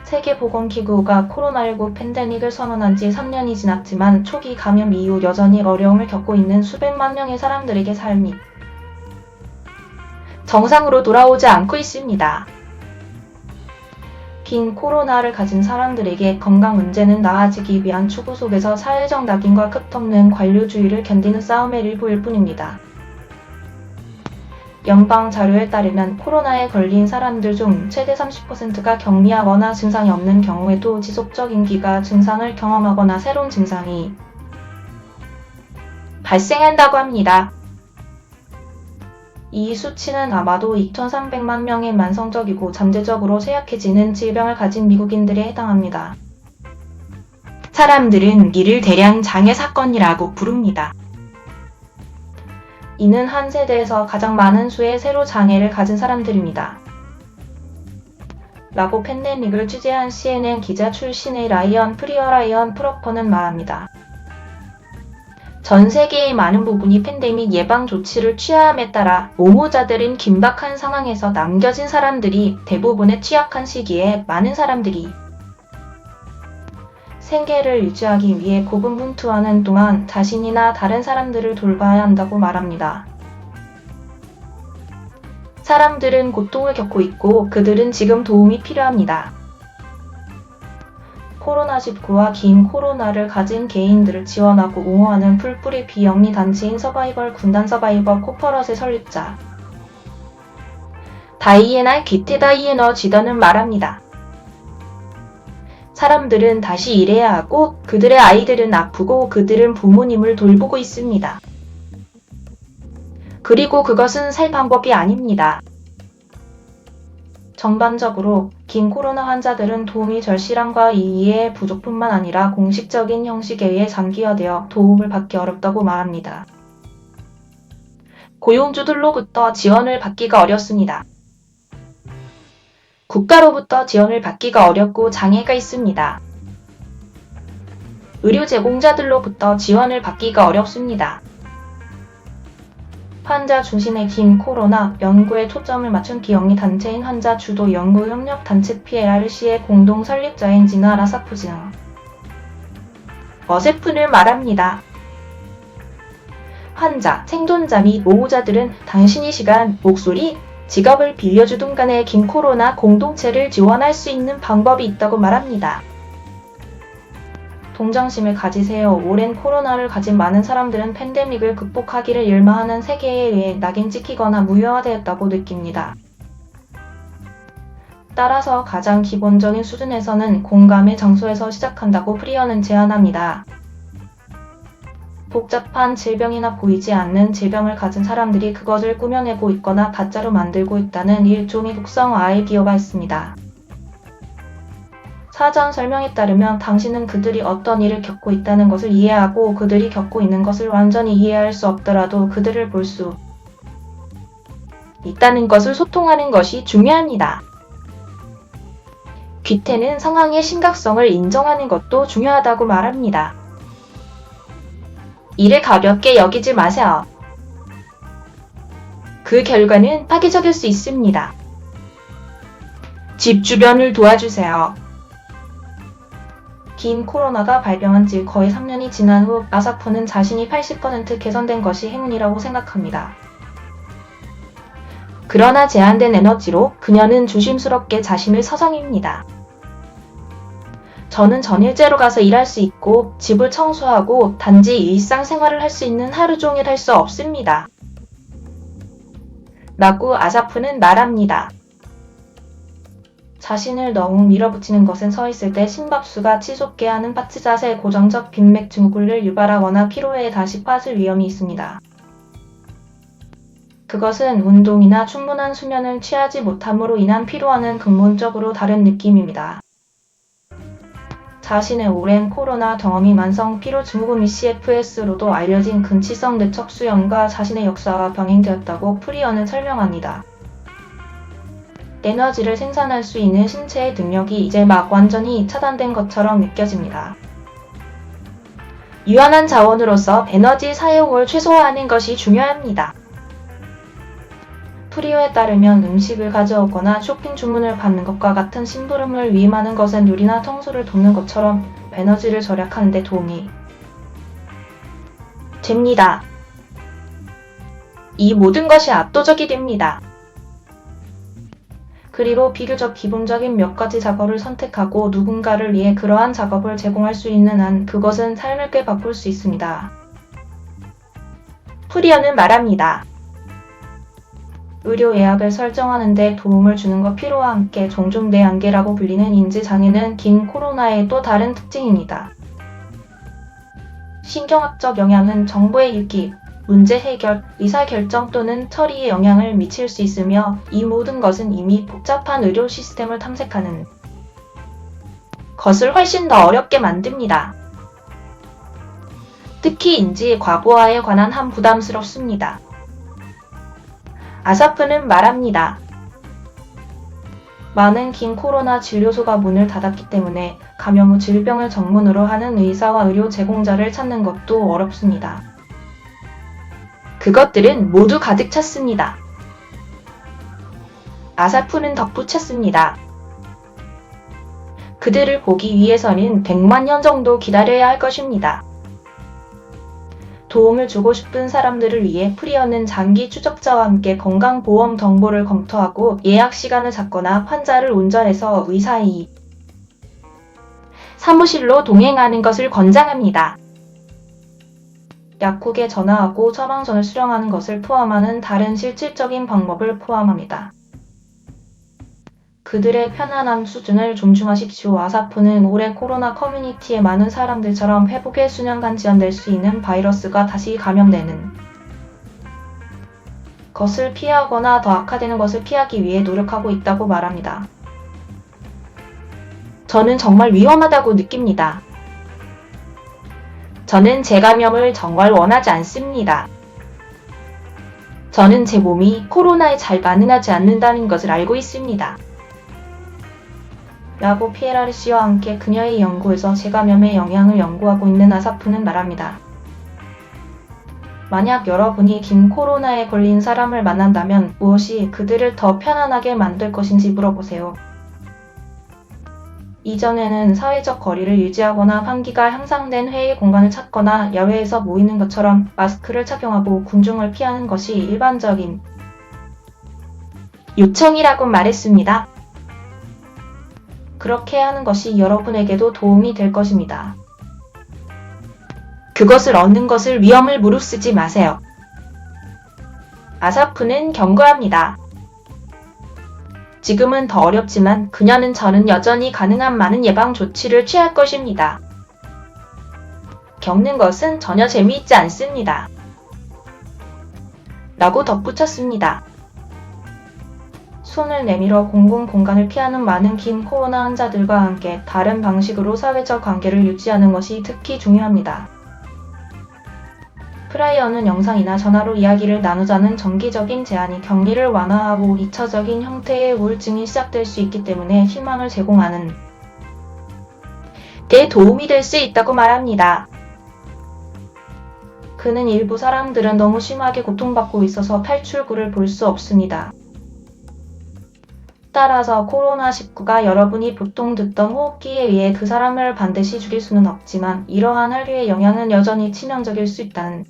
세계보건기구가 코로나19 팬데믹을 선언한 지 3년이 지났지만 초기 감염 이후 여전히 어려움을 겪고 있는 수백만 명의 사람들에게 삶이 정상으로 돌아오지 않고 있습니다. 긴 코로나를 가진 사람들에게 건강 문제는 나아지기 위한 추구 속에서 사회적 낙인과 끝없는 관료주의를 견디는 싸움의 일부일 뿐입니다. 연방 자료에 따르면 코로나에 걸린 사람들 중 최대 30%가 경미하거나 증상이 없는 경우에도 지속적인 기가 증상을 경험하거나 새로운 증상이 발생한다고 합니다. 이 수치는 아마도 2,300만 명의 만성적이고 잠재적으로 쇠약해지는 질병을 가진 미국인들에 해당합니다. 사람들은 이를 대량 장애 사건이라고 부릅니다. 이는 한 세대에서 가장 많은 수의 세로 장애를 가진 사람들입니다. 라고 팬데믹을 취재한 CNN 기자 출신의 라이언 프로퍼는 말합니다. 전 세계의 많은 부분이 팬데믹 예방 조치를 취함에 따라 옹호자들은 긴박한 상황에서 남겨진 사람들이 대부분의 취약한 시기에 많은 사람들이 생계를 유지하기 위해 고군분투하는 동안 자신이나 다른 사람들을 돌봐야 한다고 말합니다. 사람들은 고통을 겪고 있고 그들은 지금 도움이 필요합니다. 코로나19와 긴 코로나를 가진 개인들을 지원하고 옹호하는 풀뿌리 비영리 단체인 서바이벌 군단 서바이벌 코퍼럿의 설립자 다이애나 기테다이애너 지더는 말합니다. 사람들은 다시 일해야 하고 그들의 아이들은 아프고 그들은 부모님을 돌보고 있습니다. 그리고 그것은 살 방법이 아닙니다. 전반적으로 긴 코로나 환자들은 도움이 절실함과 이해의 부족뿐만 아니라 공식적인 형식에 의해 장기화되어 도움을 받기 어렵다고 말합니다. 고용주들로부터 지원을 받기가 어렵습니다. 국가로부터 지원을 받기가 어렵고 장애가 있습니다. 의료 제공자들로부터 지원을 받기가 어렵습니다. 환자 중심의 긴 코로나 연구에 초점을 맞춘 비영리 단체인 환자 주도 연구 협력 단체 PLRC의 공동 설립자인 지나 라사푸지나 어세프는 말합니다. 환자, 생존자 및 보호자들은 당신이 시간, 목소리, 직업을 빌려주던 간의 긴 코로나 공동체를 지원할 수 있는 방법이 있다고 말합니다. 동정심을 가지세요. 오랜 코로나를 가진 많은 사람들은 팬데믹을 극복하기를 열망하는 세계에 의해 낙인 찍히거나 무효화되었다고 느낍니다. 따라서 가장 기본적인 수준에서는 공감의 장소에서 시작한다고 프리어는 제안합니다. 복잡한 질병이나 보이지 않는 질병을 가진 사람들이 그것을 꾸며내고 있거나 가짜로 만들고 있다는 일종의 독성 아이디어가 있습니다. 사전 설명에 따르면 당신은 그들이 어떤 일을 겪고 있다는 것을 이해하고 그들이 겪고 있는 것을 완전히 이해할 수 없더라도 그들을 볼 수 있다는 것을 소통하는 것이 중요합니다. 귀테는 상황의 심각성을 인정하는 것도 중요하다고 말합니다. 이를 가볍게 여기지 마세요. 그 결과는 파괴적일 수 있습니다. 집 주변을 도와주세요. 긴 코로나가 발병한 지 거의 3년이 지난 후 아사프는 자신이 80% 개선된 것이 행운이라고 생각합니다. 그러나 제한된 에너지로 그녀는 조심스럽게 자신을 서성입니다. 저는 전일제로 가서 일할 수 있고 집을 청소하고 단지 일상생활을 할 수 있는 하루 종일 할 수 없습니다. 라고 아사프는 말합니다. 자신을 너무 밀어붙이는 것은 서 있을 때 심박수가 치솟게 하는 파츠 자세 고정적 빈맥 증후군을 유발하거나 피로에 다시 빠질 위험이 있습니다. 그것은 운동이나 충분한 수면을 취하지 못함으로 인한 피로와는 근본적으로 다른 느낌입니다. 자신의 오랜 코로나 경험이 만성 피로 증후군 및 CFS로도 알려진 근치성 뇌척수염과 자신의 역사와 병행되었다고 프리어는 설명합니다. 에너지를 생산할 수 있는 신체의 능력이 이제 막 완전히 차단된 것처럼 느껴집니다. 유한한 자원으로서 에너지 사용을 최소화하는 것이 중요합니다. 프리어에 따르면 음식을 가져오거나 쇼핑 주문을 받는 것과 같은 심부름을 위임하는 것은 요리나 청소를 돕는 것처럼 에너지를 절약하는 데 도움이 됩니다. 이 모든 것이 압도적이 됩니다. 그리고 비교적 기본적인 몇 가지 작업을 선택하고 누군가를 위해 그러한 작업을 제공할 수 있는 한 그것은 삶을 꽤 바꿀 수 있습니다. 프리어는 말합니다. 의료 예약을 설정하는 데 도움을 주는 것 필요와 함께 종종 뇌안개라고 불리는 인지장애는 긴 코로나의 또 다른 특징입니다. 신경학적 영향은 정보의 읽기, 문제 해결, 의사결정 또는 처리에 영향을 미칠 수 있으며 이 모든 것은 이미 복잡한 의료 시스템을 탐색하는 것을 훨씬 더 어렵게 만듭니다. 특히 인지 과부하에 관한 한 부담스럽습니다. 아사프는 말합니다. 많은 긴 코로나 진료소가 문을 닫았기 때문에 감염 후 질병을 전문으로 하는 의사와 의료 제공자를 찾는 것도 어렵습니다. 그것들은 모두 가득 찼습니다. 아사프는 덧붙였습니다. 그들을 보기 위해서는 100만 년 정도 기다려야 할 것입니다. 도움을 주고 싶은 사람들을 위해 프리어는 장기 추적자와 함께 건강보험 정보를 검토하고 예약 시간을 잡거나 환자를 운전해서 의사의 사무실로 동행하는 것을 권장합니다. 약국에 전화하고 처방전을 수령하는 것을 포함하는 다른 실질적인 방법을 포함합니다. 그들의 편안함 수준을 존중하십시오. 아사프는 올해 코로나 커뮤니티에 많은 사람들처럼 회복에 수년간 지연될 수 있는 바이러스가 다시 감염되는 것을 피하거나 더 악화되는 것을 피하기 위해 노력하고 있다고 말합니다. 저는 정말 위험하다고 느낍니다. 저는 재감염을 정말 원하지 않습니다. 저는 제 몸이 코로나에 잘 반응하지 않는다는 것을 알고 있습니다. 라고 피에라르 씨와 함께 그녀의 연구에서 재감염의 영향을 연구하고 있는 아사프는 말합니다. 만약 여러분이 긴 코로나에 걸린 사람을 만난다면 무엇이 그들을 더 편안하게 만들 것인지 물어보세요. 이전에는 사회적 거리를 유지하거나 환기가 향상된 회의 공간을 찾거나 야외에서 모이는 것처럼 마스크를 착용하고 군중을 피하는 것이 일반적인 요청이라고 말했습니다. 그렇게 하는 것이 여러분에게도 도움이 될 것입니다. 그것을 얻는 것을 위험을 무릅쓰지 마세요. 아사프는 경고합니다. 지금은 더 어렵지만 그녀는 저는 여전히 가능한 많은 예방 조치를 취할 것입니다. 겪는 것은 전혀 재미있지 않습니다. 라고 덧붙였습니다. 손을 내밀어 공공공간을 피하는 많은 긴 코로나 환자들과 함께 다른 방식으로 사회적 관계를 유지하는 것이 특히 중요합니다. 프라이어는 영상이나 전화로 이야기를 나누자는 정기적인 제안이 격리를 완화하고 2차적인 형태의 우울증이 시작될 수 있기 때문에 희망을 제공하는 데 도움이 될 수 있다고 말합니다. 그는 일부 사람들은 너무 심하게 고통받고 있어서 탈출구를 볼 수 없습니다. 따라서 코로나19가 여러분이 보통 듣던 호흡기에 의해 그 사람을 반드시 죽일 수는 없지만 이러한 한류의 영향은 여전히 치명적일 수 있다는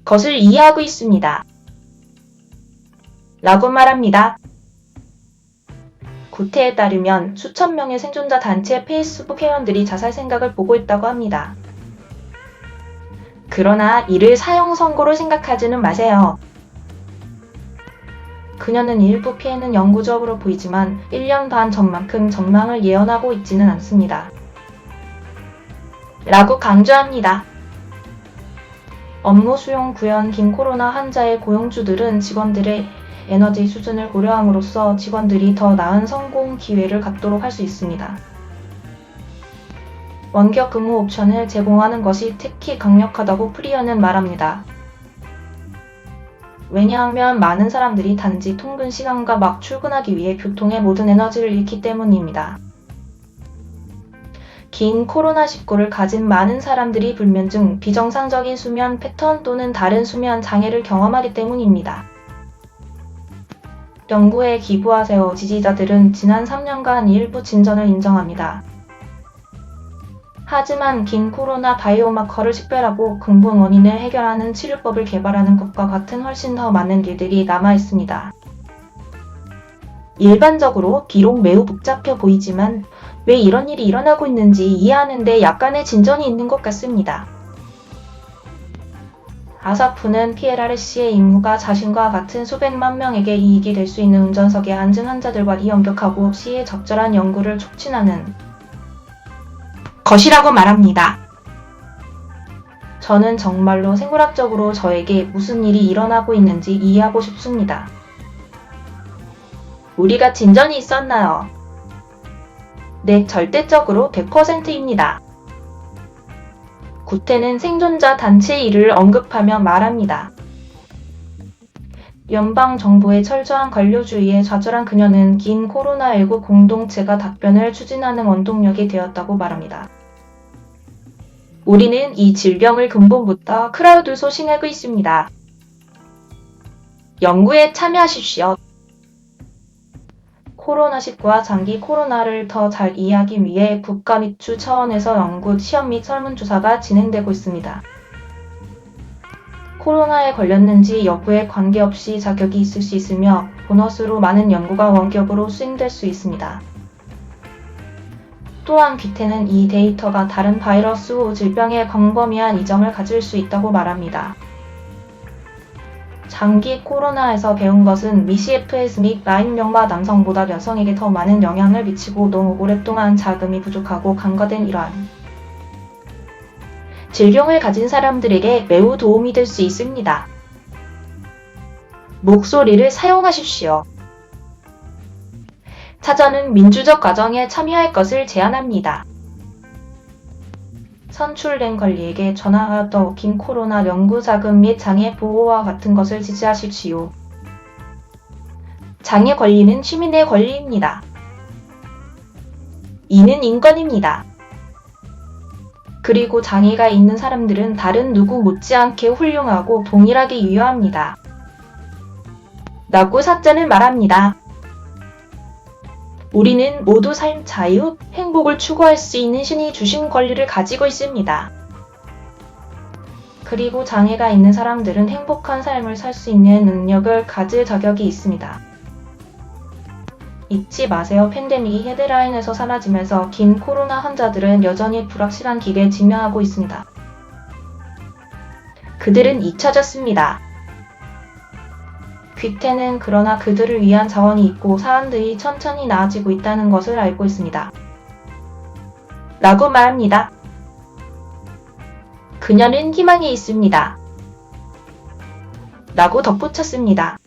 것을 이해하고 있습니다. 라고 말합니다. 구테에 따르면 수천 명의 생존자 단체 페이스북 회원들이 자살 생각을 보고 있다고 합니다. 그러나 이를 사형 선고로 생각하지는 마세요. 그녀는 일부 피해는 영구적으로 보이지만 1년 반 전만큼 전망을 예언하고 있지는 않습니다. 라고 강조합니다. 업무 수용 구현 긴 코로나 환자의 고용주들은 직원들의 에너지 수준을 고려함으로써 직원들이 더 나은 성공 기회를 갖도록 할 수 있습니다. 원격 근무 옵션을 제공하는 것이 특히 강력하다고 프리어는 말합니다. 왜냐하면 많은 사람들이 단지 통근 시간과 막 출근하기 위해 교통의 모든 에너지를 잃기 때문입니다. 긴 코로나19를 가진 많은 사람들이 불면증, 비정상적인 수면 패턴 또는 다른 수면 장애를 경험하기 때문입니다. 연구에 기부하세요. 지지자들은 지난 3년간 일부 진전을 인정합니다. 하지만 긴 코로나 바이오마커를 식별하고 근본 원인을 해결하는 치료법을 개발하는 것과 같은 훨씬 더 많은 일들이 남아 있습니다. 일반적으로 비록 매우 복잡해 보이지만 왜 이런 일이 일어나고 있는지 이해하는데 약간의 진전이 있는 것 같습니다. 아사프는 PLRC의 임무가 자신과 같은 수백만 명에게 이익이 될 수 있는 운전석에 앉은 환자들과 연격하고 시에 적절한 연구를 촉진하는 것이라고 말합니다. 저는 정말로 생물학적으로 저에게 무슨 일이 일어나고 있는지 이해하고 싶습니다. 우리가 진전이 있었나요? 네, 절대적으로 100%입니다. 구테는 생존자 단체 일을 언급하며 말합니다. 연방정부의 철저한 관료주의에 좌절한 그녀는 긴 코로나19 공동체가 답변을 추진하는 원동력이 되었다고 말합니다. 우리는 이 질병을 근본부터 크라우드 소싱하고 있습니다. 연구에 참여하십시오. 코로나19와 장기 코로나를 더 잘 이해하기 위해 국가 및 주 차원에서 연구, 시험 및 설문조사가 진행되고 있습니다. 코로나에 걸렸는지 여부에 관계없이 자격이 있을 수 있으며 보너스로 많은 연구가 원격으로 수행될 수 있습니다. 또한 귀테는 이 데이터가 다른 바이러스 후 질병의 광범위한 이점을 가질 수 있다고 말합니다. 장기 코로나에서 배운 것은 미CFS 및 라인명마 남성보다 여성에게 더 많은 영향을 미치고 너무 오랫동안 자금이 부족하고 간과된 이러한 질병을 가진 사람들에게 매우 도움이 될 수 있습니다. 목소리를 사용하십시오. 타자는 민주적 과정에 참여할 것을 제안합니다. 선출된 관리에게 전화하여 긴 코로나 연구 자금 및 장애 보호와 같은 것을 지지하십시오. 장애 권리는 시민의 권리입니다. 이는 인권입니다. 그리고 장애가 있는 사람들은 다른 누구 못지않게 훌륭하고 동일하게 유효합니다. 라고 사자는 말합니다. 우리는 모두 삶, 자유, 행복을 추구할 수 있는 신이 주신 권리를 가지고 있습니다. 그리고 장애가 있는 사람들은 행복한 삶을 살 수 있는 능력을 가질 자격이 있습니다. 잊지 마세요. 팬데믹이 헤드라인에서 사라지면서 긴 코로나 환자들은 여전히 불확실한 길에 직면하고 있습니다. 그들은 잊혀졌습니다. 귀테는 그러나 그들을 위한 자원이 있고 사람들이 천천히 나아지고 있다는 것을 알고 있습니다. 라고 말합니다. 그녀는 희망이 있습니다. 라고 덧붙였습니다.